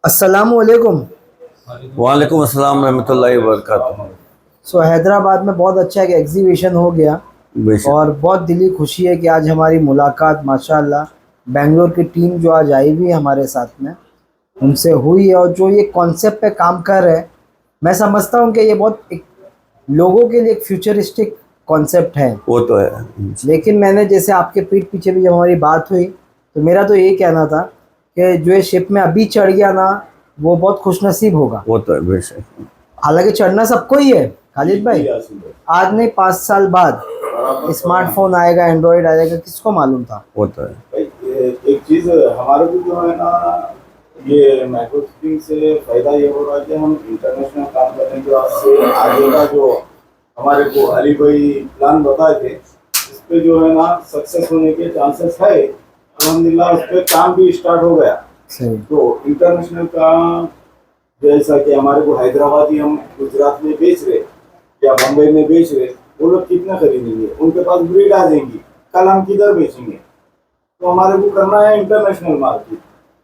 अस्सलामुअलैकुम। वालेकुम अस्सलाम रहमतुल्लाहि व बरकातुहू। हैदराबाद में बहुत अच्छा एक एग्जीबिशन हो गया बेशक। और बहुत दिली खुशी है कि आज हमारी मुलाकात माशाअल्लाह बेंगलोर की टीम जो आज आई हुई है हमारे साथ में उनसे हुई है, और जो ये कॉन्सेप्ट पे काम कर रहे हैं मैं समझता हूँ कि ये बहुत एक लोगों के लिए एक फ्यूचरिस्टिक कॉन्सेप्ट है। वो तो है। लेकिन मैंने जैसे आपके पीठ पीछे भी जब हमारी बात हुई तो मेरा तो यही कहना था कि जो ये शिप में अभी चढ़ गया ना वो बहुत खुशनसीब होगा। वो तो है बेशक। हालांकि चढ़ना सबको ही है खालिद भाई, आज नहीं 5 साल बाद स्मार्टफोन आएगा, एंड्रॉयड आएगा, किसको मालूम था। वो तो है। एक चीज हमारे को जो है ना, ये माइक्रो चिपिंग से फायदा ये हो रहा है कि हम इंटरनेशनल काम करने के बाद से आगे का जो हमारे को अली भाई प्लान बताए थे इस पे जो है ना सक्सेस होने के चांसेस है। अल्हम्दुलिल्लाह उस पर काम भी स्टार्ट हो गया। तो इंटरनेशनल का जैसा कि हमारे को हैदराबादी हम गुजरात में बेच रहे या बम्बई में बेच रहे, वो लोग कितना खरीदेंगे, उनके पास ब्रीड आ जाएंगी, कल हम किधर बेचेंगे। तो हमारे को करना है इंटरनेशनल मार्केट।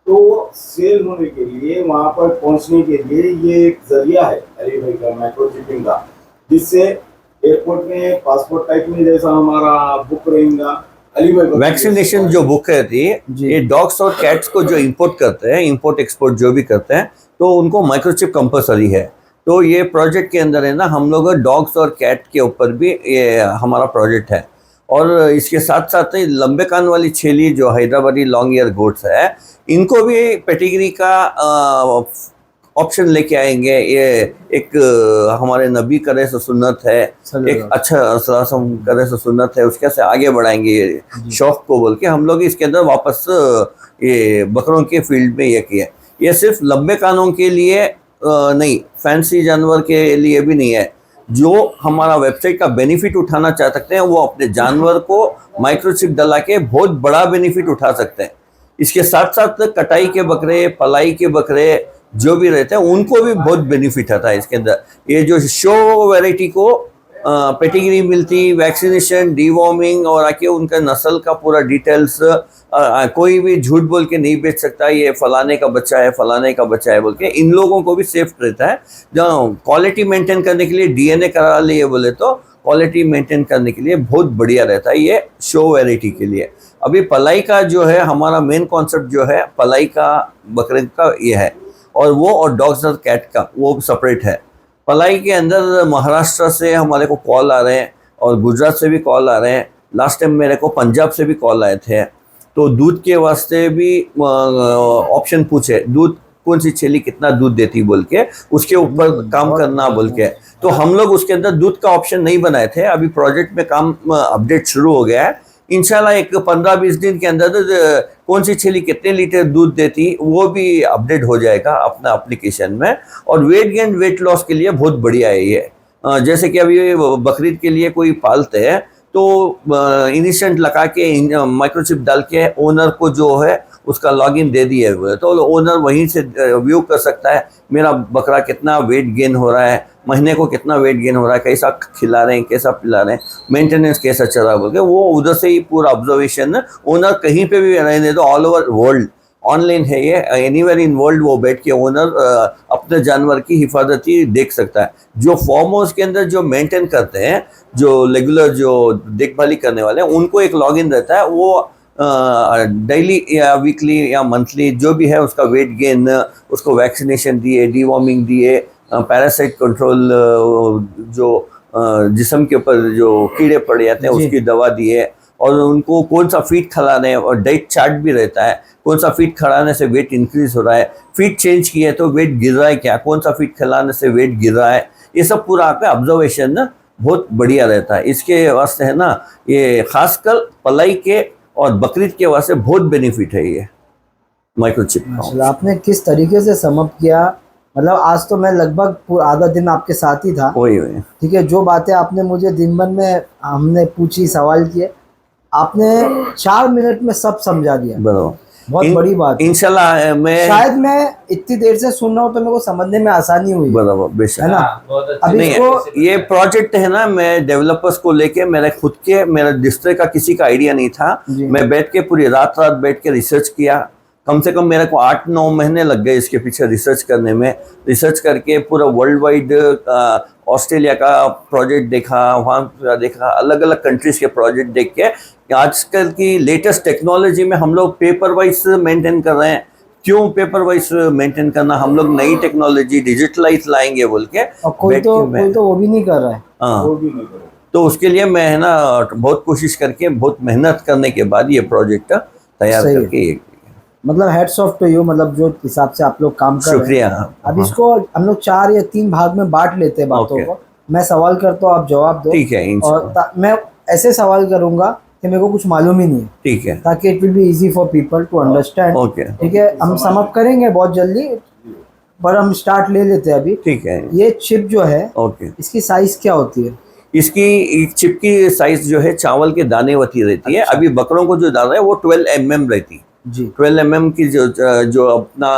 तो सेल होने के लिए वहाँ पर पहुँचने के लिए ये एक जरिया है अली भाई का माइक्रो चिपिंग का, जिससे एयरपोर्ट में पासपोर्ट टाइप में जैसा हमारा बुक रहेगा अली भाई। वैक्सीनेशन जो बुक रहती है ये डॉग्स और कैट्स को जो इंपोर्ट करते हैं, इंपोर्ट एक्सपोर्ट जो भी करते हैं, तो उनको माइक्रोचिप कंपलसरी है। तो ये प्रोजेक्ट के अंदर है ना, हम लोग डॉग्स और कैट के ऊपर भी ये हमारा प्रोजेक्ट है। और इसके साथ साथ लंबे कान वाली छेली जो हैदराबादी लॉन्ग ईयर गोट्स है, इनको भी पेडिग्री का ऑप्शन लेके आएंगे। ये एक हमारे नबी करे सो सुन्नत है, एक अच्छा रस्म करे सो सुन्नत है, उसके से आगे बढ़ाएंगे ये शौक को बोल के हम लोग इसके अंदर वापस ये बकरों के फील्ड में ये किया। ये सिर्फ लंबे कानों के लिए नहीं, फैंसी जानवर के लिए भी नहीं है। जो हमारा वेबसाइट का बेनिफिट उठाना चाह सकते हैं वो अपने जानवर को माइक्रोचिप डला के बहुत बड़ा बेनिफिट उठा सकते हैं। इसके साथ साथ कटाई के बकरे, पलाई के बकरे जो भी रहते हैं उनको भी बहुत बेनिफिट आता है इसके अंदर। ये जो शो वैरायटी को पेडिग्री मिलती, वैक्सीनेशन, डीवॉर्मिंग और आके उनका नस्ल का पूरा डिटेल्स, कोई भी झूठ बोल के नहीं बेच सकता ये फलाने का बच्चा है, फलाने का बच्चा है बोल के। इन लोगों को भी सेफ रहता है। जो क्वालिटी मेंटेन करने के लिए डीएनए करा लिए बोले तो क्वालिटी मेंटेन करने के लिए बहुत बढ़िया रहता है ये शो वैरायटी के लिए। अभी पलाई का जो है हमारा मेन कॉन्सेप्ट जो है पलाई का बकरे का ये है, और वो और डॉग्स और कैट का वो सेपरेट है। पलाई के अंदर महाराष्ट्र से हमारे को कॉल आ रहे हैं और गुजरात से भी कॉल आ रहे हैं। लास्ट टाइम मेरे को पंजाब से भी कॉल आए थे। तो दूध के वास्ते भी ऑप्शन पूछे, दूध कौन सी छेली कितना दूध देती बोल के, उसके ऊपर काम करना बोल के। तो हम लोग उसके अंदर दूध का ऑप्शन नहीं बनाए थे। अभी प्रोजेक्ट में काम अपडेट शुरू हो गया है। इंशाल्लाह एक 15-20 दिन के अंदर कौन सी छेली कितने लीटर दूध देती वो भी अपडेट हो जाएगा अपना एप्लीकेशन में। और वेट गेन वेट लॉस के लिए बहुत बढ़िया है ये। जैसे कि अभी बकरीद के लिए कोई पालते हैं तो इनिशिएंट लगा के माइक्रोचिप डाल के ओनर को जो है उसका लॉगिन दे दिए हुए, तो ओनर वहीं से व्यू कर सकता है मेरा बकरा कितना वेट गेन हो रहा है, महीने को कितना वेट गेन हो रहा है, कैसा खिला रहे हैं, कैसा पिला रहे हैं, मेंटेनेंस कैसा चल रहा है बोल के। वो उधर से ही पूरा ऑब्जर्वेशन ओनर कहीं पे भी रहने दो, ऑल ओवर वर्ल्ड ऑनलाइन है ये, एनीवेयर इन वर्ल्ड वो बैठ के ओनर अपने जानवर की हिफाजती देख सकता है। जो फार्म हाउस के अंदर जो मेंटेन करते हैं, जो रेगुलर जो देखभाली करने वाले हैं, उनको एक लॉगिन रहता है। वो डेली या वीकली या मंथली जो भी है उसका वेट गेन, उसको वैक्सीनेशन दिए, डीवॉर्मिंग दिए, पैरासाइट कंट्रोल, जो जिस्म के ऊपर जो कीड़े पड़ जाते हैं उसकी दवा दिए, और उनको कौन सा फीड खिलाना है, और डाइट चार्ट भी रहता है कौन सा फीड खिलाने से वेट इंक्रीज हो रहा है, फीड चेंज किया है तो वेट गिर रहा है क्या, कौन सा फीड खिलाने से वेट गिर रहा है, ये सब पूरा आपका ऑब्जर्वेशन ना बहुत बढ़िया रहता है। इसके वास्ते है ना ये खासकर पलाई के और बकरीद के वास्ते बहुत बेनिफिट है ये माइक्रोचिप। आपने किस तरीके से समअप किया, मतलब आज तो मैं लगभग आधा दिन आपके साथ ही था। वही ठीक है, जो बातें आपने मुझे दिन भर में हमने पूछी, सवाल किए, आपने 4 मिनट में सब समझा दिया। बराबर, बहुत बड़ी बात। इंशाल्लाह मैं शायद मैं इतनी देर से सुन रहा हूँ तो मेरे को समझने में आसानी हुई। बराबर, बेशक है ना। अभी नहीं, ये प्रोजेक्ट है ना, मैं डेवलपर्स को लेके मेरे खुद के, मेरे डिस्ट्रिक्ट का किसी का आइडिया नहीं था। मैं बैठ के पूरी रात बैठ के रिसर्च किया, कम से कम मेरे को 8-9 महीने लग गए इसके पीछे रिसर्च करने में। रिसर्च करके पूरा वर्ल्ड वाइड ऑस्ट्रेलिया का प्रोजेक्ट देखा, वहाँ देखा, अलग अलग कंट्रीज के प्रोजेक्ट देख के आजकल की लेटेस्ट टेक्नोलॉजी में हम लोग पेपर वाइज मेंटेन कर रहे हैं। क्यों पेपर वाइज मेंटेन करना, हम लोग नई टेक्नोलॉजी डिजिटलाइज लाएंगे बोल के। और कोई तो वो भी नहीं कर रहा है। हाँ, वो भी नहीं करो। तो उसके लिए मैं है ना बहुत कोशिश करके, बहुत मेहनत करने के बाद ये प्रोजेक्ट तैयार सही है। करके, मतलब हेड्स ऑफ टू यू, मतलब जो हिसाब से आप लोग काम कर रहे हैं। शुक्रिया। अब इसको हम लोग 4 या 3 भाग में बांट लेते हैं बातों ओके। को। मैं सवाल करता हूँ, आप जवाब दो। ठीक है, और इंशाल्लाह। मैं ऐसे सवाल करूंगा कि मेरे को कुछ मालूम ही नहीं है, ठीक है, ताकि it will be easy for people to understand. Okay, ठीक है, हम सम अप करेंगे बहुत जल्दी, पर हम स्टार्ट ले लेते हैं अभी। ठीक है, ये चिप जो है, ओके। इसकी साइज क्या होती है? इसकी एक चिप की साइज जो है चावल के दाने वती रहती है। अच्छा। अभी बकरों को जो दाना है वो 12 mm रहती है। जी 12 mm की जो अपना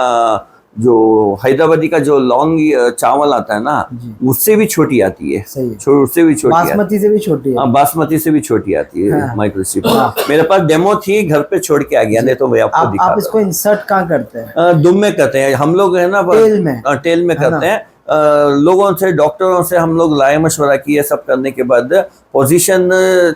जो हैदराबादी का जो लॉन्ग चावल आता है ना, जी। उससे भी छोटी आती है। सही है। उससे भी छोटी आती है। बासमती से भी छोटी है। हाँ, बासमती से भी छोटी आती है हाँ। माइक्रोचिप। मेरे पास डेमो थी, घर पे छोड़ के आ गया, नहीं तो मैं आपको दिखा आप इसको इंसर्ट कहाँ करते हैं? दुम में करते हैं हम लोग, है ना, टेल में। टेल में है ना? करते हैं। लोगों से, डॉक्टरों से हम लोग राय मशवरा किए, सब करने के बाद पोजीशन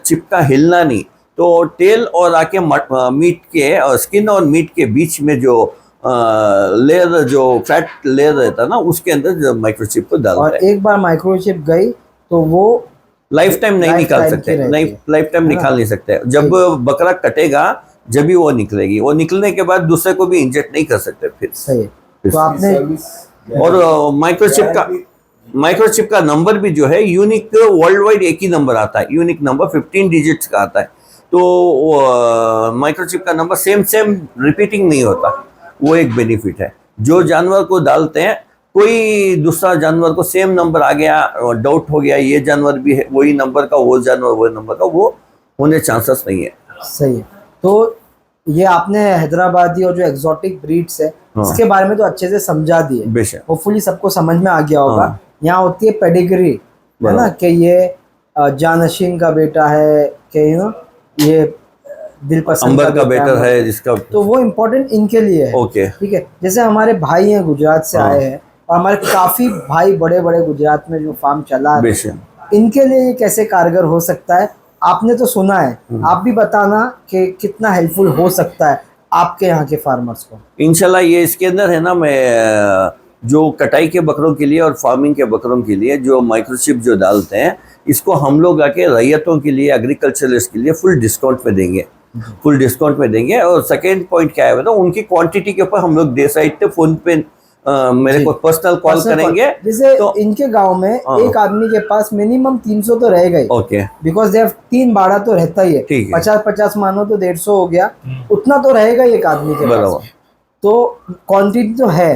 चिप का हिलना नहीं, तो टेल और आके मीट के, स्किन और मीट के बीच में जो लेयर, जो फैट लेयर रहता है ना, उसके अंदर जो माइक्रोचिप को और डालते हैं। एक बार माइक्रोचिप गई तो वो लाइफ टाइम नहीं लाइफ निकाल टाइम सकते, की रहती नहीं, है। लाइफ टाइम है ना? निकाल नहीं सकते। जब बकरा कटेगा जब भी वो निकलेगी, वो निकलने के बाद दूसरे को भी इंजेक्ट नहीं कर सकते फिर। सही है। तो आपने और माइक्रोचिप का नंबर भी जो है यूनिक, वर्ल्ड वाइड एक ही नंबर आता है, यूनिक नंबर 15 डिजिट्स का आता है। तो माइक्रोचिप का नंबर सेम रिपीटिंग नहीं होता, वो एक बेनिफिट है। जो जानवर को डालते हैं, कोई दूसरा जानवर को सेम नंबर आ गया, डाउट हो गया ये जानवर भी है वही नंबर का, वो जानवर वही नंबर का, वो होने चांसेस नहीं है। सही है। तो ये आपने हैदराबादी और जो एग्जॉटिक ब्रीड्स है, हाँ। इसके बारे में तो अच्छे से समझा दिए। बेशक। होपफुली सबको समझ में आ गया होगा। हाँ। यहाँ होती है पेडिग्री, है ना, कि ये जानशिंग का बेटा है, कि ये दिलपसंद अंबर का बेटा है जिसका, तो वो इम्पोर्टेंट इनके लिए है। ओके। ठीक है, जैसे हमारे भाई हैं गुजरात से हाँ। आए हैं, और हमारे काफी भाई बड़े बड़े गुजरात में जो फार्म चला है, बेशक। इनके लिए ये कैसे कारगर हो सकता है? आपने तो सुना है, आप भी बताना कि कितना हेल्पफुल हो सकता है आपके यहाँ के फार्मर्स को। इंशाल्लाह ये इसके अंदर है ना, मैं जो कटाई के बकरों के लिए और फार्मिंग के बकरों के लिए जो माइक्रोचिप जो डालते हैं, इसको हम लोग आके रैयतों के लिए, एग्रीकल्चरिस्ट के लिए फुल डिस्काउंट में देंगे, फुल डिस्काउंट में देंगे। और सेकेंड पॉइंट क्या है ना, उनकी क्वांटिटी के ऊपर हम लोग डे साइड पे फोन पे मेरे को पर्सनल कॉल करेंगे। जैसे तो इनके गांव में एक आदमी के पास मिनिमम 300 तो रहेगा ही, ओके, बिकॉज दे 3 भाड़ा तो रहता ही है। ठीक है। 50-50 मानो तो 150 हो गया, उतना तो रहेगा ही एक आदमी के पास। बराबर। तो क्वांटिटी तो है,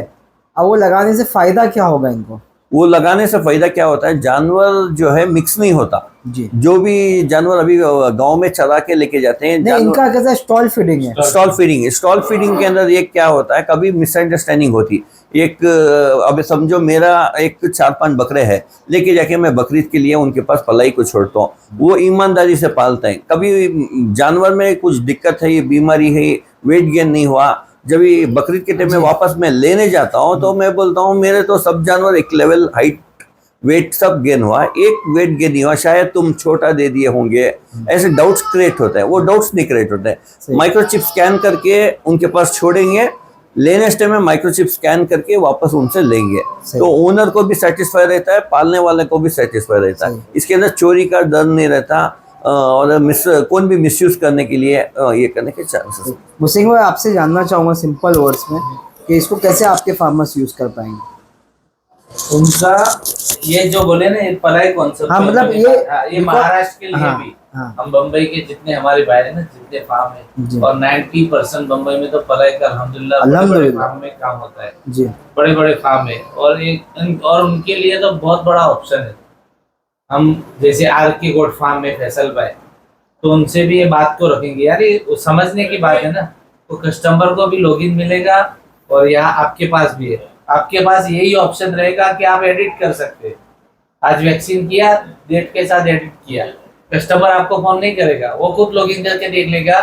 अब वो लगाने से फायदा क्या होगा इनको? वो लगाने से फायदा क्या होता है, जानवर जो है मिक्स नहीं होता। जी, जो भी जानवर अभी गांव में चरा के लेके जाते हैं, नहीं, इनका कैसा स्टॉल फीडिंग है? स्टॉल फीडिंग के अंदर ये क्या होता है, कभी मिसअंडरस्टैंडिंग होती। एक अब समझो मेरा एक 4-5 बकरे हैं, लेके जाके मैं बकरीद के लिए उनके पास पलाई को छोड़ता हूँ, वो ईमानदारी से पालते हैं। कभी जानवर में कुछ दिक्कत है, ये बीमारी है, वेट गेन नहीं हुआ, जब ये बकरीद के टाइम में वापस मैं लेने जाता हूँ तो मैं बोलता हूँ मेरे तो सब जानवर एक लेवल हाइट वेट सब गेन हुआ, एक वेट गेन नहीं हुआ, शायद तुम छोटा दे दिए होंगे, ऐसे डाउट्स क्रिएट होते हैं। वो डाउट्स नहीं क्रिएट होते हैं। माइक्रोचिप स्कैन करके उनके पास छोड़ेंगे, लेने टाइम में माइक्रोचिप स्कैन करके वापस उनसे लेंगे, तो ओनर को भी सेटिस्फाई रहता है, पालने वाले को भी सेटिस्फाई रहता है। इसके अंदर चोरी का डर नहीं रहता, और कौन भी मिसयूज करने के लिए ये करने के चांसेस। मुसिंग भाई, आपसे जानना चाहूँगा सिंपल वर्ड्स में कि इसको कैसे आपके फार्मर्स यूज कर पाएंगे? उनका ये जो बोले ना, ये पलाई कॉन्सेप्ट, हाँ, मतलब ये महाराष्ट्र के लिए हाँ, भी। हाँ। हम बम्बई के जितने हमारे भाई है ना, जितने फार्म जी। है, और 90% बम्बई में तो पलाई का अल्हम्दुलिल्लाह अल्हम्दुलिल्लाह फार्म में काम होता है जी। बड़े बड़े फार्म है, और उनके लिए तो बहुत बड़ा ऑप्शन है। हम जैसे आर के गोट फार्म में फैसल भाई, तो उनसे भी ये बात को रखेंगे यार, ये समझने की बात है ना, तो कस्टमर को भी लॉगिन मिलेगा, और यहाँ आपके पास भी है, आपके पास यही ऑप्शन रहेगा कि आप एडिट कर सकते हैं। आज वैक्सीन किया, डेट के साथ एडिट किया, कस्टमर आपको फोन नहीं करेगा, वो खुद लॉगिन करके देख लेगा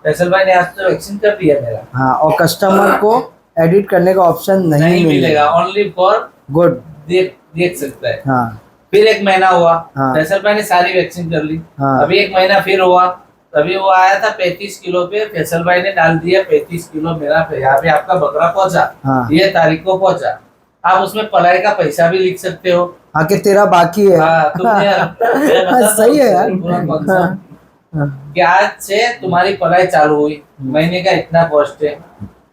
फैसल भाई ने आज तो वैक्सीन कर दिया मेरा। हाँ, और कस्टमर को एडिट करने का ऑप्शन नहीं मिलेगा। Only for good. देख सकता है। हाँ फिर एक महीना हुआ, हाँ। फैसल भाई ने सारी वैक्सीन कर ली। हाँ। अभी एक महीना फिर हुआ, तभी वो आया था 35 किलो पे, फैसल भाई ने डाल दिया 35 किलो मेरा यहाँ पे आपका बकरा पहुंचा। हाँ। ये तारीख को पहुंचा। आप उसमें पलाई का पैसा भी लिख सकते हो। हाँ, कि तेरा बाकी है। हाँ, तुमने मैं बताता सही है हूँ यार। पूरा concept। हाँ, हाँ, कि आज से तुम्हारी पढ़ाई चालू हुई, महीने का इतना कॉस्ट है,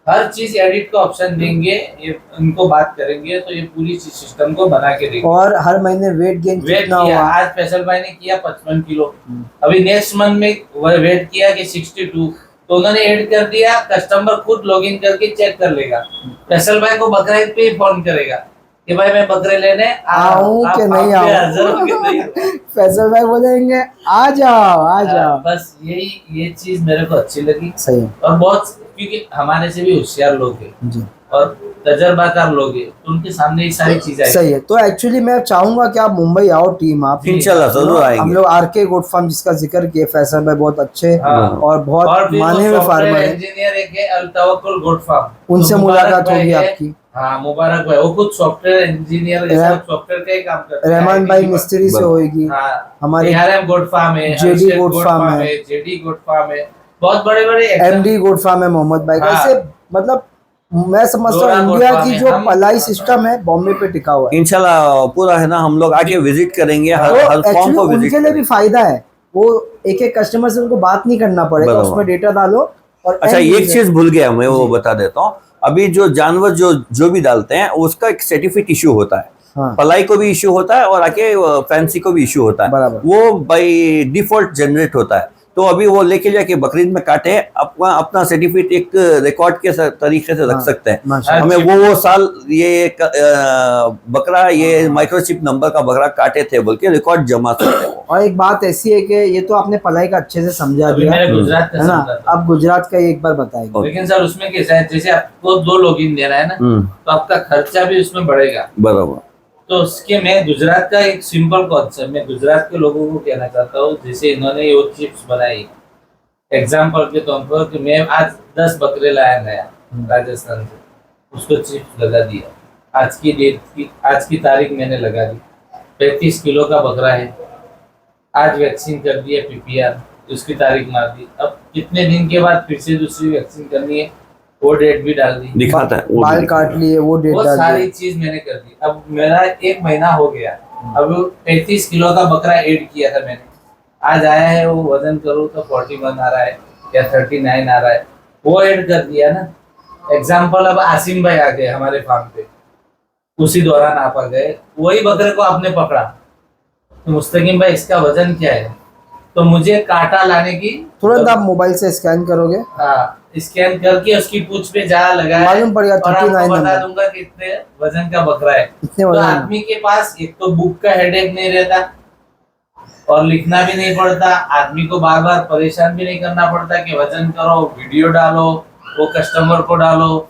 हर चीज एडिट का ऑप्शन देंगे, ये उनको बात करेंगे तो ये पूरी सिस्टम को बना के देंगे। और हर महीने वेट गेन वेट कितना किया, हुआ। आज फैसल भाई ने किया 55 किलो, अभी नेक्स्ट मंथ में वो वेट किया कि 62, तो उन्होंने ऐड कर दिया। कस्टमर खुद लॉगिन करके चेक कर लेगा, फैसल भाई को बकरा पे ही फोन करेगा कि भाई मैं बकरे लेने आऊं कि नहीं आऊं। फैसल भाई बोलेंगे आ जाओ। बस ये चीज मेरे को अच्छी लगी। सही है और बहुत, क्योंकि हमारे से भी होशियार लोग हैं जी। और तजर्बाकार लोग हैं, तो उनके सामने ये सारी चीजें सही है। तो एक्चुअली मैं चाहूंगा कि आप मुंबई आओ, टीम आप। इंशाल्लाह जरूर हम आएंगे। लोग आरके गोट फार्म जिसका जिक्र किया, फैसल भाई बहुत अच्छे हाँ। और बहुत माने हुए फार्मर है। इंजीनियर एक है अल तवक्कुल गोट फार्म, उनसे तो मुलाकात मुबारक भाई होगी है। आपकी। हाँ, मुबारक भाई, वो खुद सॉफ्टवेयर इंजीनियर सॉफ्टवेयर का ही काम करते हैं। रहमान भाई IT मिस्त्री से होगी। हाँ, हमारे ARM गोट फार्म है, JD हर्षद गोट फार्म है, जेडी गोट फार्म है, बहुत बड़े बड़े एमडी गोट फार्म है मोहम्मद भाई। हाँ। ऐसे मतलब मैं समझता डोरा हूँ गोट इंडिया फार्म की है। जो हम- पलाई सिस्टम है बॉम्बे पे टिका हुआ है। इंशाल्लाह पूरा है ना, हम लोग आके विजिट करेंगे, हर तो फॉर्म एक्चुअली को विजिट उनके लिए भी फायदा है, वो एक एक कस्टमर से उनको बात नहीं करना पड़ेगा, बराबर। उसमें डेटा डालो और अच्छा, end एक user- चीज भूल गया मैं, वो जी। बता देता हूँ। अभी जो जानवर जो भी डालते हैं उसका एक सर्टिफिकेट इशू होता है। हाँ। पलाई को भी इशू होता है और आके फैंसी को भी इशू होता है। बराबर। वो बाय डिफॉल्ट जनरेट होता है। तो अभी वो लेके जाके बकरीद में काटे, अपना सर्टिफिकेट एक रिकॉर्ड के तरीके से रख हाँ, सकते हैं। माशाल्लाह। हमें वो साल ये बकरा, ये माइक्रोचिप नंबर का बकरा काटे थे बोल के रिकॉर्ड जमा सकते हैं। और एक बात ऐसी है कि ये तो आपने पलाई का अच्छे से समझा अभी दिया मैंने गुजरात का है ना। समझा था। अब गुजरात का एक बार बताएंगे। लेकिन सर उसमें कैसा है, जैसे आपको 2 लॉगिन देना है ना, तो आपका खर्चा भी उसमें बढ़ेगा। बराबर। तो उसके मैं गुजरात का एक सिंपल कॉन्सेप्ट मैं गुजरात के लोगों को कहना चाहता हूँ। जैसे इन्होंने ये चिप्स बनाई, एग्जाम्पल के तौर पर कि मैं आज 10 बकरे लाया नया राजस्थान से, उसको चिप्स लगा दिया, आज की डेट की, आज की तारीख मैंने लगा दी, 35 किलो का बकरा है, आज वैक्सीन कर दिया PPR, उसकी तारीख मार दी, अब कितने दिन के बाद फिर से दूसरी वैक्सीन करनी है, वो डेट भी डाल दी, दिखाता है वो बाल भी। काट लिए, वो डेट वो डाल सारी दी। चीज मैंने कर दी। अब मेरा 1 महीना हो गया, अब 35 किलो का बकरा ऐड किया था मैंने, आज आया है वो वजन करो तो 41 आ रहा है या 39 आ रहा है, वो ऐड कर दिया ना। एग्जाम्पल, अब आसिम भाई आ गए हमारे फार्म पे, उसी दौरान आप आ गए, वही बकरे को आपने पकड़ा, तो मुस्तकीम भाई इसका वजन क्या है, तो मुझे कांटा लाने की तुरंत आप मोबाइल से स्कैन करोगे, हाँ, स्कैन करके उसकी पूंछ पे जहाँ लगाया मालूम पड़ गया और आपको 39 बता नंबर। दूंगा कितने वजन का बकरा है। इतने तो वजन आदमी के पास एक तो बुक का हेडेक नहीं रहता और लिखना भी नहीं पड़ता, आदमी को बार बार परेशान भी नहीं करना पड़ता कि वजन करो, वीडियो डालो, वो कस्टमर को डालो,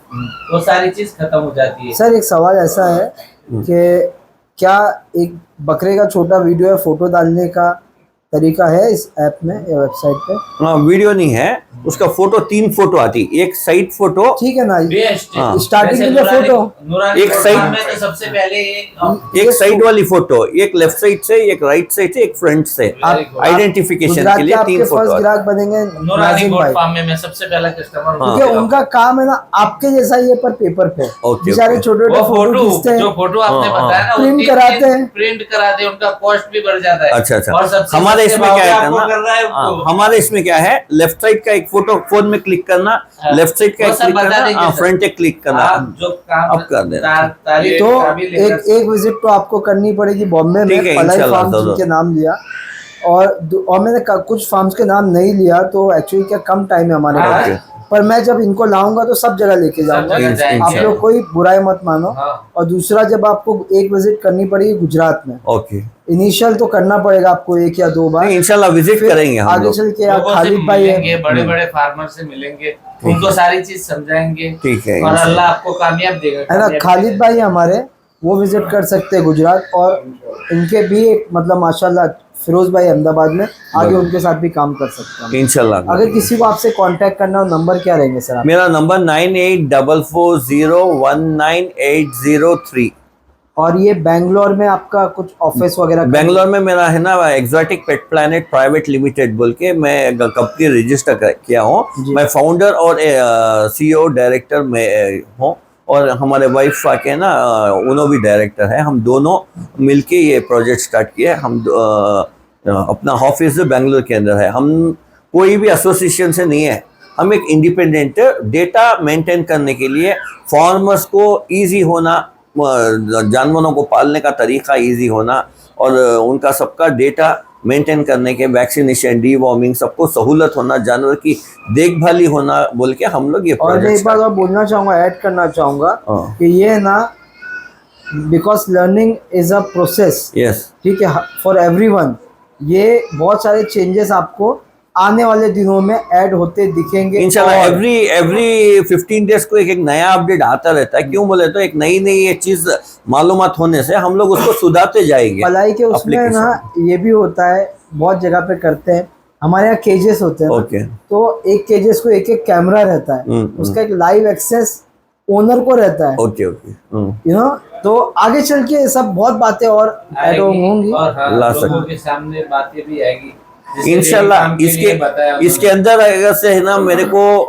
वो सारी चीज खत्म हो जाती है। सर एक सवाल ऐसा है कि क्या एक बकरे का छोटा वीडियो या फोटो डालने का तरीका है इस ऐप में या वेबसाइट पे? हाँ, वीडियो नहीं है, उसका फोटो 3 फोटो आती, एक साइड फोटो, ठीक है ना, बेस्ट हाँ। स्टार्टिंग वैसे के लिए नूरानी- फोटो नूरानी एक गोट साइड- फार्म में तो सबसे पहले एक साइड वाली फोटो, एक लेफ्ट साइड से, एक राइट साइड से, एक फ्रंट से, Very good। आइडेंटिफिकेशन गुजरात के के लिए आपके 3 फोटो फर्स्ट आती। ग्राहक बनेंगे नूरानी नाजिम गोट भाई, फार्म में मैं सबसे पहला कस्टमर हूँ। क्योंकि उनका काम है ना आपके जैसा ही है पर पेपर पे। ओके, बेचारे ओके। छोटे वो छोटे फोटो फोटो खींचते जो हैं, फोटो आपने हाँ, बताया ना, प्रिंट कराते हैं। प्रिंट कराते हैं, उनका कॉस्ट भी बढ़ जाता है। अच्छा, अच्छा। और सबसे हमारे सस्ते इसमें भाव क्या पे है आपको करना, कर रहा है हाँ, वो। हमारे इसमें क्या है, लेफ्ट साइड का एक फोटो फोन में क्लिक करना, हाँ, लेफ्ट साइड का वो एक सब क्लिक बता करना, देंगे हाँ, सर। फ्रंट एक क्लिक करना। आप जो काम अब कर देना। तारीख तो का भी लेकर- एक विजिट तो आपको करनी पड़ेगी बॉम्बे ठीक में, है, पलाई इंशाल्लाह, फार्म जरूर। जिनके नाम लिया और मैंने कुछ फार्म्स के नाम नहीं लिया तो एक्चुअली क्या कम टाइम है हमारे हाँ, पास, पर मैं जब इनको लाऊंगा तो सब जगह लेके जाऊंगा, जगह जाएंगे। आप लोग कोई बुराई मत मानो। हाँ। और दूसरा, जब आपको एक विजिट करनी पड़ेगी गुजरात में, ओके, इनिशियल तो करना पड़ेगा आपको 1 या 2 बार, नहीं, इंशाल्लाह विजिट फिर करेंगे हम आगे लोग। चल के लोगों से खालिद भाई मिलेंगे, है, बड़े बड़े फार्मर से मिलेंगे, उनको सारी चीज समझाएंगे, ठीक है, और इंशाल्लाह। अल्लाह आपको कामयाब देगा। है ना, कामयाबी खालिद देगा। भाई हमारे, वो विजिट कर सकते हैं गुजरात, और इनके भी एक मतलब माशाल्लाह फिरोज भाई अहमदाबाद में, आगे उनके साथ भी काम कर सकते हैं। इंशाल्लाह। अगर किसी को आपसे कांटेक्ट करना हो, नंबर क्या रहेंगे सर आप? मेरा नंबर 9844019803। और ये बैंगलोर में आपका कुछ ऑफिस वगैरह? बेंगलोर में मेरा है ना एक्सोटिक पेट प्लैनेट प्राइवेट लिमिटेड बोल के मैं कंपनी रजिस्टर किया हूँ। मैं फाउंडर और CEO डायरेक्टर में हूँ, और हमारे वाइफ आके ना उन्होंने भी डायरेक्टर है। हम दोनों मिलके ये प्रोजेक्ट स्टार्ट किए। हम अपना ऑफिस बेंगलोर के अंदर है। हम कोई भी एसोसिएशन से नहीं है, हम एक इंडिपेंडेंट डेटा मेंटेन करने के लिए फार्मर्स को इजी होना, जानवरों को पालने का तरीका इजी होना, और उनका सबका डेटा मेंटेन करने के वैक्सीनेशन, डीवॉर्मिंग, सबको सहूलत होना, जानवर की देखभाली होना बोल के हम लोग ये और मैं एक बात और बोलना चाहूँगा, ऐड करना चाहूँगा कि ये ना, because learning is a process, yes, ठीक है, फॉर एवरीवन। ये बहुत सारे चेंजेस आपको आने वाले दिनों में ऐड होते दिखेंगे इंशाल्लाह। और एवरी 15 डेज को एक नया अपडेट आता रहता है। क्यों बोले तो एक नई ये चीज मालूमात होने से हम लोग उसको सुधारते जाएंगे। भलाई के उसमें ना ये भी होता है, बहुत जगह पे करते हैं, हमारे यहाँ केजेस होते हैं ना, ओके, तो एक केजेस को एक कैमरा रहता है, उसका एक लाइव एक्सेस ओनर को रहता है, ओके, यू नो। तो आगे चल के सब बहुत बातें और ऐड होंगी, और हाँ, ला लोगों सकते। के सामने बातें भी आएगी इंशाल्लाह। इसके अंदर अगर से है ना मेरे को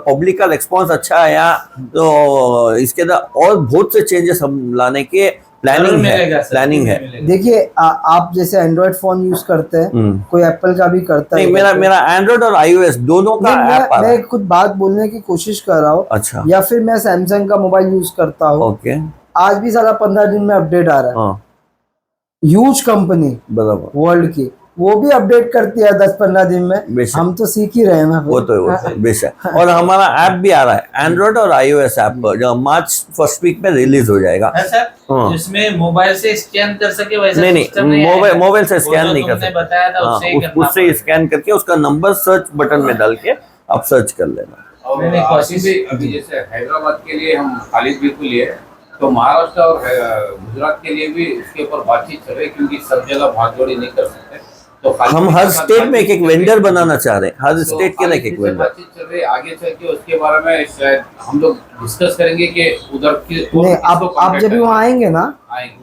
पब्लिक का रिस्पॉन्स अच्छा आया तो इसके अंदर और बहुत से चेंजेस हम लाने के प्लानिंग है। देखिए आप जैसे एंड्रॉइड फोन यूज करते हैं, कोई एप्पल का भी करता है। नहीं, मेरा एंड्रॉइड और iOS दोनों का ऐप आ रहा है। मैं खुद बात बोलने की कोशिश कर रहा हूँ। अच्छा, या फिर मैं सैमसंग का मोबाइल यूज करता हूँ, ओके, आज भी साला 15 दिन में अपडेट आ रहा है। हाँ, ह्यूज कंपनी बराबर, वर्ल्ड की, वो भी अपडेट करती है 10-15 दिन में। बेशक। हम तो सीख ही रहे हैं ना। वो तो बेशक। और हमारा ऐप भी आ रहा है, एंड्रॉइड और iOS ऐप, जो मार्च फर्स्ट वीक में रिलीज हो जाएगा। सर जिसमें मोबाइल से स्कैन कर सके वैसे नहीं, मोबाइल से स्कैन नहीं कर सकते। बताया था उससे स्कैन करके उसका नंबर सर्च बटन में डाल के आप सर्च कर लेना। और काशी से अभी जैसे हैदराबाद के लिए हम खालिद भी को लिए, तो महाराष्ट्र और गुजरात के लिए भी इसके ऊपर बातचीत चल रही, क्योंकि सब जगह भागदौड़ी नहीं कर सकते। तो हम हर स्टेट में एक वेंडर बनाना चाह रहे हैं, हर स्टेट के लिए एक वेंडर। बातचीत चल रही, आगे चल के उसके बारे में शायद हम लोग डिस्कस करेंगे कि उधर की नहीं, आप जब भी वहाँ आएंगे ना,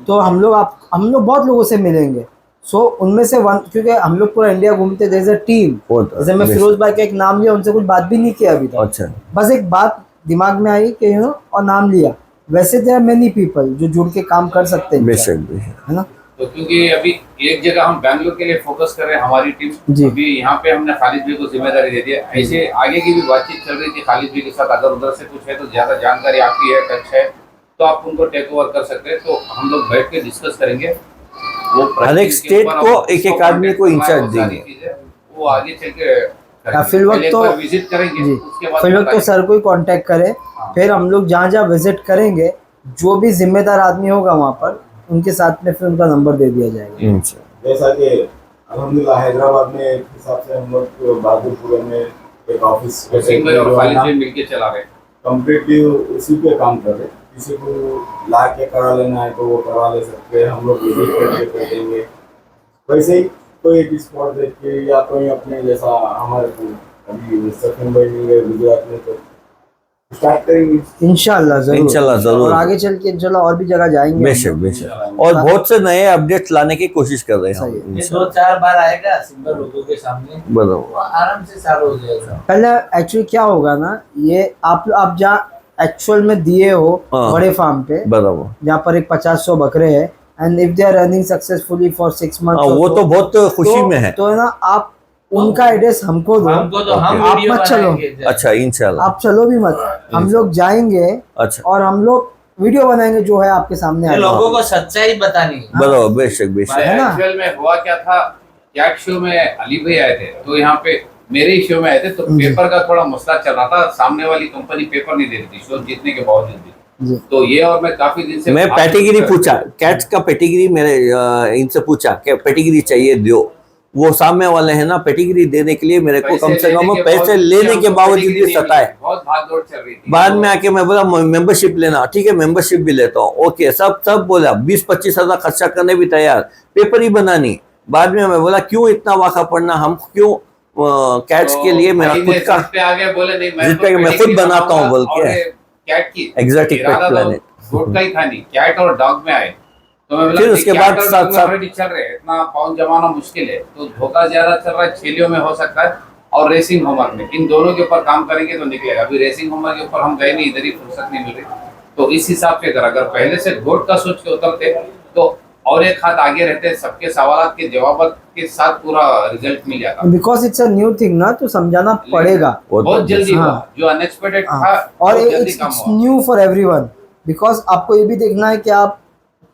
तो हम लोग बहुत लोगों से मिलेंगे। सो उनमें से वन, क्योंकि हम लोग पूरा इंडिया घूमते, जैसे अ टीम, जैसे मैं फिरोज भाई का एक नाम लिया, उनसे कुछ बात भी नहीं किया अभी तक। अच्छा, बस एक बात दिमाग में आई कि और नाम लिया। वैसे देयर आर मेनी पीपल जो जुड़ के काम कर सकते हैं, बेशक, है ना। तो क्योंकि अभी एक जगह हम बैंगलोर के लिए फोकस कर रहे हैं, हमारी टीम जी। अभी यहाँ पे हमने खालिद भाई को जिम्मेदारी दे दिया। ऐसे आगे की भी बातचीत चल रही थी खालिद भाई के साथ, अगर उधर से कुछ है तो ज्यादा जानकारी आपकी है, टच है, तो आप उनको टेक ओवर कर सकते हैं। तो हम लोग बैठ के डिस्कस करेंगे। वो हर एक स्टेट को एक आदमी को इंचार्ज देंगे, वो आगे चल के फिलवक्त तो विजिट करेंगे, उसके बाद फिलवक्त तो सर को ही कांटेक्ट करें, फिर हम लोग जहाँ जहाँ विजिट करेंगे, जो भी जिम्मेदार आदमी होगा वहाँ पर, उनके साथ में फिर उनका नंबर दे दिया जाएगा। जैसा कि अल्हम्दुलिल्लाह हैदराबाद में एक हिसाब से हम लोग बहादुरपुर में एक ऑफिस मिलके चला रहे, कम्प्लीटली उसी पे काम कर रहे। किसी को ला के करा लेना है तो वो करवा ले सकते हैं, हम लोग विजिट करके कर देंगे। वैसे ही कोई एक स्पॉट देख के, या कोई अपने जैसा हमारे को अभी सचिन भाई मिल गए गुजरात में, तो स्टार्ट करेंगे इंशाल्लाह जरूर। और आगे चल के इंशाल्लाह और भी जगह जाएंगे। बेशक, और बहुत से नए अपडेट्स लाने की कोशिश कर रहे हैं हम। ये 2-4 बार आएगा सिंगल लोगों के सामने, बराबर, आराम से साल हो जाएगा। पहले एक्चुअली क्या होगा ना, ये आप जहाँ एक्चुअल में दिए हो बड़े फार्म पे, बराबर, जहाँ पर एक 50-100 बकरे हैं, and if they are running successfully for 6 months, वो तो बहुत खुशी में है। तो है ना, आप उनका एड्रेस हमको दो, तो हम आप वीडियो मत चलो। बनाएंगे। अच्छा, इंशाल्लाह, आप चलो भी मत, हम लोग जाएंगे अच्छा, और हम लोग वीडियो बनाएंगे जो है आपके सामने ये आएगा। लोगों को सच्चाई बतानी है। बराबर, बेशक, है ना? एक्चुअल में हुआ क्या था, कैट शो में अली भाई आए थे, तो यहाँ पे मेरे ही शो में आए थे, तो पेपर का थोड़ा मसला चल रहा था। सामने वाली कंपनी पेपर नहीं दे रही थी शो जीतने के बावजूद भी। तो ये, और मैं काफी दिन से मैं पेटिगिरी पूछा, कैट्स का पेटिगिरी मेरे इनसे पूछा कि पेटिगिरी चाहिए दो। वो सामने वाले हैं ना, पेटिगिरी देने के लिए मेरे को कम से कम पैसे लेने के बावजूद भी सताए। बहुत भागदौड़ चल रही थी। बाद में आके मैं बोला मेंबरशिप लेना, ठीक है मेंबरशिप भी लेता हूँ, ओके, सब बोला 20-25 हजार खर्चा करने भी तैयार, पेपर ही बनानी, बाद में मैं बोला क्यों इतना वाखा पड़ना, हम क्यों कैट्स के लिए मेरा खुद का पे आगे बोले नहीं जिस पे मैं खुद बनाता हूँ बोल के कैट की Exotic Pet Planet। गोट का ही था नहीं, कैट और डॉग में आए तो मैं बोला फिर कि उसके cat बाद और साथ- dog में साथ- already चल रहे हैं, इतना पाउंड जमाना मुश्किल है, तो धोखा ज्यादा चल रहा है, छेलियों में हो सकता है और रेसिंग होमवर्क में, इन दोनों के ऊपर काम करेंगे तो निकलेगा। अभी रेसिंग होमवर्क के ऊपर हम गए नहीं, इधर ही फुर्सत नहीं मिल रही, तो इस हिसाब से अगर पहले से गोट का सोच के उतरते तो और एक हाथ आगे रहते, सबके सवाल के जवाब के साथ पूरा रिजल्ट मिल जाता। Because it's a new thing ना, तो समझाना पड़ेगा। बहुत जल्दी हुआ, हाँ। जो अनएक्सपेक्टेड था हाँ, और बहुत जल्दी इट्स काम हुआ। न्यू फॉर एवरीवन, बिकॉज आपको ये भी देखना है कि आप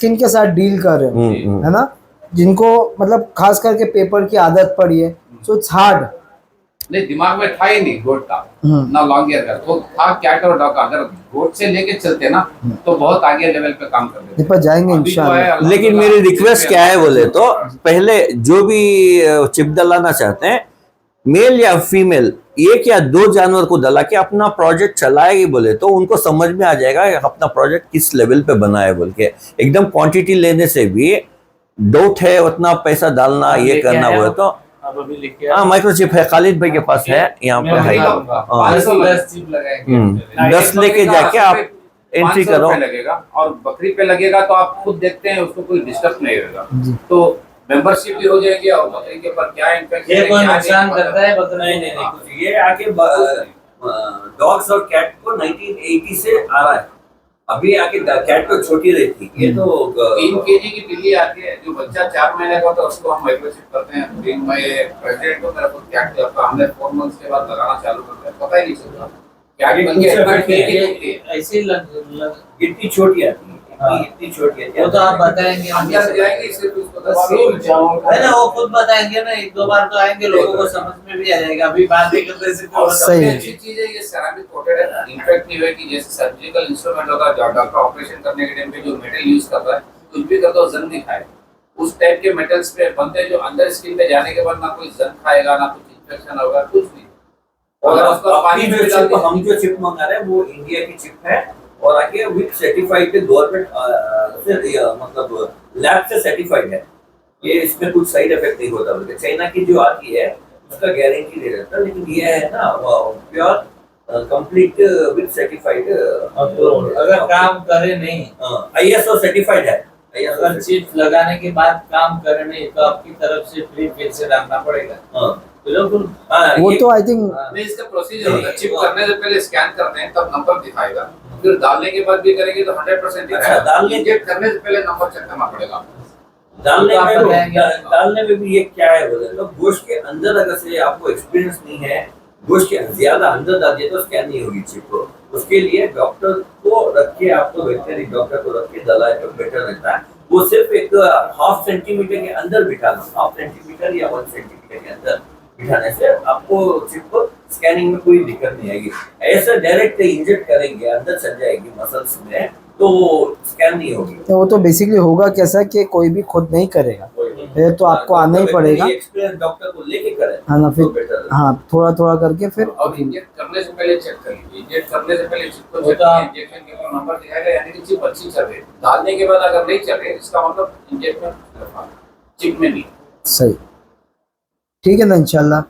किन के साथ डील कर रहे हो, है ना, जिनको मतलब खास करके पेपर की आदत पड़ी है, सो इट्स हार्ड। नहीं, दिमाग में था ही नहीं गोट का ना लॉन्ग ईयर का, तो था कैट और डॉग का। अगर गोट से लेके चलते ना तो बहुत आगे लेवल पे काम कर देते। इस पर जाएंगे अभी जो है, इंशाल्लाह। अल्लाह लेकिन ताला मेरी रिक्वेस्ट क्या है बोले तो हाँ। पहले जो भी चिप डलाना चाहते हैं, मेल या फीमेल, एक या दो जानवर को डला के अपना प्रोजेक्ट चलाएगी बोले तो उनको समझ में आ जाएगा कि अपना प्रोजेक्ट किस लेवल पे बना है बोल के। एकदम क्वांटिटी लेने से भी डाउट है, उतना पैसा डालना ये लेके करना आया बोले हो? तो आप अभी लिख के हाँ माइक्रोचिप है, खालिद भाई के पास है, यहाँ पर है। हाँ। 510 चिप लगाएंगे। 10 लेके जाके आप एंट्री 500 करो। रुपए लगेगा, और बकरी पे लगेगा तो आप खुद देखते हैं, उसको कोई डिस्टर्ब नहीं होगा, तो मेंबरशिप भी हो जाएगी। और बकरी के ऊपर क्या इम्पैक्ट ये कोई नुकसान करता है बकरा? नहीं, ये आके डॉग्स और कैट को 1980 से आ रहा है, अभी आके कैट तो छोटी रहती, ये तो 3 kg की बिल्ली आती है, जो बच्चा 4 महीने का होता है उसको हम माइक्रोचिप करते हैं। दिन में प्रेसिडेंट को मेरा खुद कैट करता, हमने 4 मंथ्स के बाद लगाना चालू करते हैं, पता ही नहीं चलता कैट बन गया। ऐसे ही लग इतनी छोटी आती है, इतनी छोटी आती है। वो तो आप बताएंगे हम अंदर जाएंगे, सिर्फ उसको दबा है ना, वो खुद बताएंगे ना, 1-2 बार तो आएंगे, लोगों को समझ में भी आ जाएगा। अभी बात नहीं करते से और सही सबसे है। अच्छी चीज है ये सेरामिक कोटेड है, इम्पैक्ट नहीं हुआ कि जैसे सर्जिकल इंस्ट्रूमेंट होता है, जो डॉक्टर ऑपरेशन करने के टाइम पे जो मेटल यूज करता है, कुछ भी करता है जंग नहीं खाए, उस टाइप के मेटल्स पे बनते हैं जो अंदर स्किन पे जाने के बाद ना कोई जंग खाएगा, ना कुछ इन्फेक्शन होगा, कुछ नहीं। और उसको पानी में मिला के हम जो चिप मंगा रहे हैं वो इंडिया की चिप है, और आगे विद सर्टिफाइड गवर्नमेंट से मतलब लैब से सर्टिफाइड है, ये इसमें कुछ साइड इफेक्ट नहीं होता। बोलते चाइना की जो आती है उसका गारंटी दे रहता है, लेकिन ये है ना प्योर कंप्लीट विद सर्टिफाइड। अगर काम करे नहीं, ISO सर्टिफाइड है, अगर चिप लगाने के बाद काम करे नहीं, तो आपकी तरफ से फ्री फिर से डालना पड़ेगा। बिल्कुल। वो तो आई थिंक नहीं, इसका प्रोसीजर होता है, चिप करने से पहले स्कैन करते हैं तब नंबर दिखाएगा, फिर डालने के बाद भी करेंगे तो 100% दिखाएगा। डालने- इंजेक्ट करने से पहले नंबर चेक करना पड़ेगा। डालने तो आप में बताएंगे। डालने में भी ये क्या है बोले तो गोश्त के अंदर अगर से आपको एक्सपीरियंस नहीं है, गोश्त के ज्यादा अंदर डालिए तो स्कैन नहीं होगी चिप को। उसके लिए डॉक्टर को रख के, आपको वेटनरी डॉक्टर को रख के डलाए तो बेटर रहता है। वो सिर्फ एक 1/2 सेंटीमीटर के अंदर बिठाना, 1/2 सेंटीमीटर या 1 सेंटीमीटर के अंदर बिठाने से आपको चिप को स्कैनिंग में कोई दिक्कत नहीं आएगी। ऐसा डायरेक्ट इंजेक्ट करेंगे, अंदर चल जाएगी मसल्स में, तो स्कैन नहीं होगी। तो वो तो बेसिकली होगा कैसा कि कोई भी खुद नहीं करेगा, फिर तो आपको आना ही पड़ेगा, एक्सपीरियंस डॉक्टर को लेके करें, है ना, तो फिर बेटर। हाँ थोड़ा थोड़ा करके फिर। और इंजेक्ट करने से पहले चेक कर लीजिए, इंजेक्ट करने से पहले चिप को वो चेक तो आप- कीजिए, इंजेक्शन के बाद नंबर दिखाएगा, यानी कि चिप अच्छी चल रही है। डालने के बाद अगर नहीं चल रही, इसका मतलब इंजेक्शन चिप में नहीं। सही, ठीक है ना, इंशाल्लाह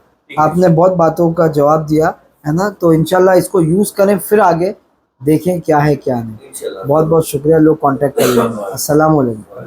आपने बहुत बातों का जवाब दिया, है ना, तो इंशाल्लाह इसको यूज़ करें, फिर आगे देखें क्या है क्या नहीं। इंशाल्लाह। बहुत बहुत शुक्रिया, लोग कांटेक्ट कर लेंगे। अस्सलाम वालेकुम।